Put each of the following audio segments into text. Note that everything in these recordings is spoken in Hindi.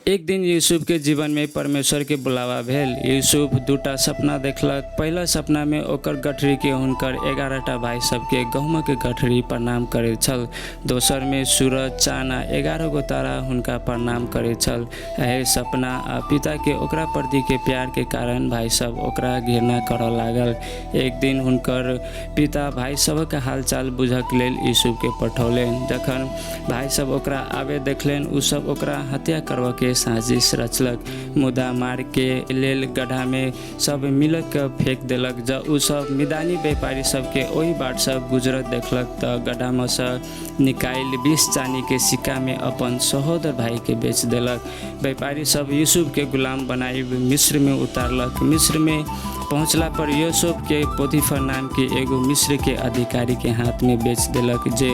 एक दिन यूसुफ के जीवन में परमेश्वर के बुलावा भेल। यूसुफ दूटा सपना देखलक। पहला सपना में ओकर गठरी के हुनकर 11टा भाई सबके गहुम के गठरी प्रणाम करे छल। दोसर में सूरज चाँद आ 11 गो तारा हुनका प्रणाम करे छल। एहे सपना आ पिता के ओकरा प्रति के प्यार के कारण भाई सब ओकरा घृणा करऽ लागल। एक दिन हुनकर पिता भाई सबक हालचाल बुझक लेल यूसुफ के पठौलनि। जखन भाई सब ओकरा आबे देखलनि, उ सब ओकरा हत्या करब के साजिश रचलक। मुदा मार के लेल गड्ढा में सब मिलक के फेंक देलक। जब उ सब मिदानी व्यापारी सबके ओही बाट से गुजरत देखलक त गड्ढा में से निकाल 20 चानी के सिक्का में अपन सहोदर भाई के बेच देलक। व्यापारी सब यूसुफ के गुलाम बनाई मिस्र में उतारलक। मिस्र में पहुँचला पर यूसुफ के पोतीफर नाम के एगो मिस्र के अधिकारी के हाथ में बेच देलक, जे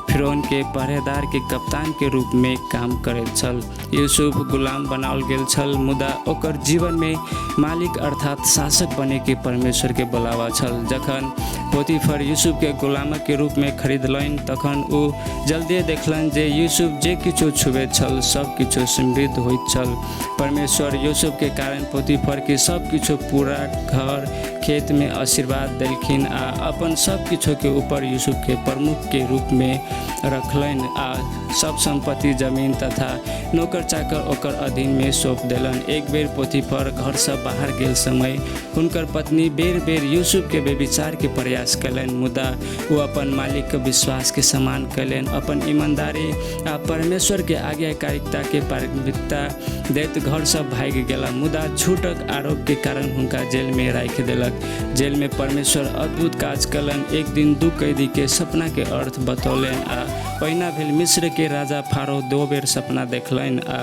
फिरौन के पहरेदार के कप्तान के रूप में काम करैत छल। यूसुफ गुलाम बनाओल गेल छल, मुदा ओकर जीवन में मालिक अर्थात शासक बने के परमेश्वर के बुलावा छल। जखन पोतीफर यूसुफ के गुलाम के रूप में खरीदलनि, तखन उ जल्दी देखलनि जे यूसुफ जे किछो छुबैत छल सब किछो समृद्ध होइत छल। परमेश्वर यूसुफ के कारण पोतीफर के सब किछो पूरा घर खेत में आशीर्वाद देलखिन आ अपन सब किछो के ऊपर यूसुफ के प्रमुख के रूप में रखलनि आ सब संपत्ति जमीन तथा नौकर चाकर ओकर अधीन में सौंप देलन। एक बेर पोतीफर घर से बाहर गेल समय हुनकर पत्नी बेर बेर यूसुफ के व्यभिचार के प्रयास कयलनि, मुदा वो अपन मालिक के विश्वास के सम्मान कयलनि। अपन ईमानदारी आ परमेश्वर के आज्ञाकारिता के प्राथमिकता दैत घर से भागि गेला, मुदा झूठक आरोप के कारण हुनका जेल में राखि देलक। जेल में परमेश्वर अद्भुत काज कयलनि। एक दिन 2 कैदी के सपना के अर्थ बतौलनि आ पहिना भेल मिस्र के राजा फारो 2 बेर सपना देखलनि आ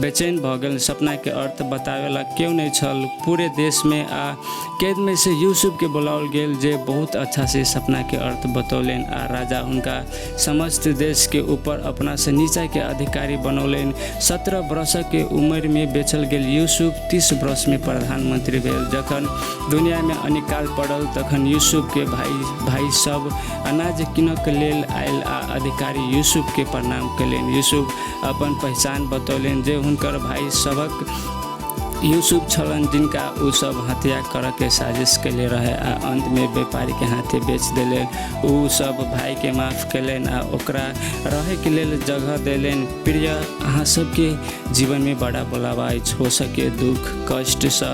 बेचैन भऽ गेल। सपना के अर्थ बतावेला केओ नहीं छल पूरे देश में आ कैद में से यूसुफ के बुलाओल गेल, जे बहुत अच्छा से सपना के अर्थ बतौलनि आ राजा हुनका समस्त देश के ऊपर अपना से नीचा के अधिकारी बनौलनि। 17 वर्ष के उम्र में बेचल गेल यूसुफ 30 वर्ष में प्रधानमंत्री भेल। जखन दुनिया में अनिकाल पड़ल तखन यूसुफ के भाई सब अनाज किनक लेल आयल आ अधिकारी यूसुफ के प्रणाम कयलनि। यूसुफ अपन पहचान बतौलनि जे हुनकर भाई सबक यूसुफ छलन, जिनका उ सब हत्या करऽ के साजिश कैले रहे आ अंत में व्यापारी के हाथे बेच देले। उ सब भाई के माफ कैलन आ ओकरा रहे के लेल जगह देलन। प्रिय, अहाँ सबके जीवन में बड़ा बुलावा अछि। हो सके दुख कष्ट से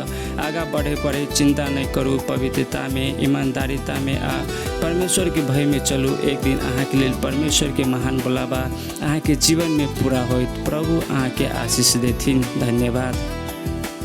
आगा बढ़े पड़े, चिंता नहीं करू। पवित्रता में, ईमानदारिता में आ परमेश्वर के भय में चलू। एक दिन अहाँ के लेल परमेश्वर के महान बुलावा अहाँ के जीवन में पूरा होइत। प्रभु अहाँ के आशीष देथिन। धन्यवाद।